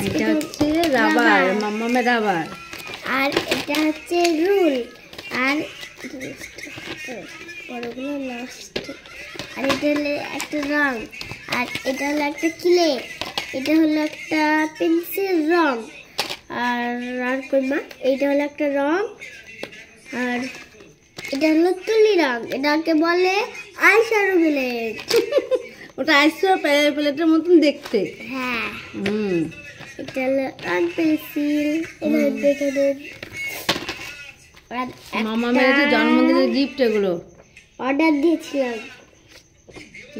এটা হচ্ছে rubber, মাম্মামের rubber. আর এটা হচ্ছে রুল। আর বড়গুলো লাস্ট। আর এটা হলো একটা রং। আর এটা হলো একটা ক্লে। এটা হলো একটা পেন্সিল রং। আর কইমা এইটা হলো একটা রং। আর এটা হলো তুলি রং। এটাকে বলে আইশ্যাডো প্যালেট। ওটা আইশ্যাডো প্যালেটের মতন দেখতে। হ্যাঁ। এটা হলো রং পেন্সিল। এটা দেখে দেন। মামামের জন্মদিনের গিফট এগুলো অর্ডার দিয়েছিলাম।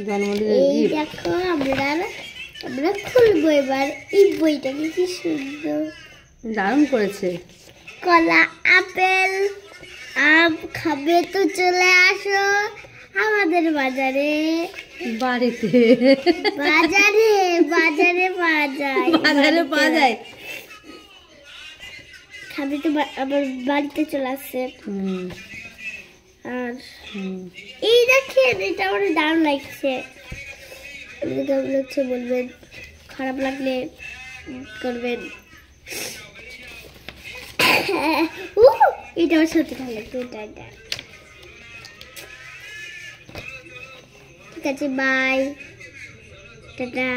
জন্মদিনের এই গিফট দেখো আমরা খুলবো এবার। এই বইটা কি সুন্দর, দারুণ করেছে। কলা, আপেল, আম খাবে তো চলে আসো আমাদের বাজারে। বাড়িতে বাজারে বাজারে পাওয়া যায়। বাজারে পাওয়া যায়। খাবে তো আবার বাড়িতে চলে আসছে। আর এই দেখেন, এটা আমার দারুণ লাগছে। কেমন লাগছে বলবেন, খারাপ লাগলে করবেন। এটা আমার সত্যি ভালো লাগছে। এটা ঠিক আছে, বাই, টাটা।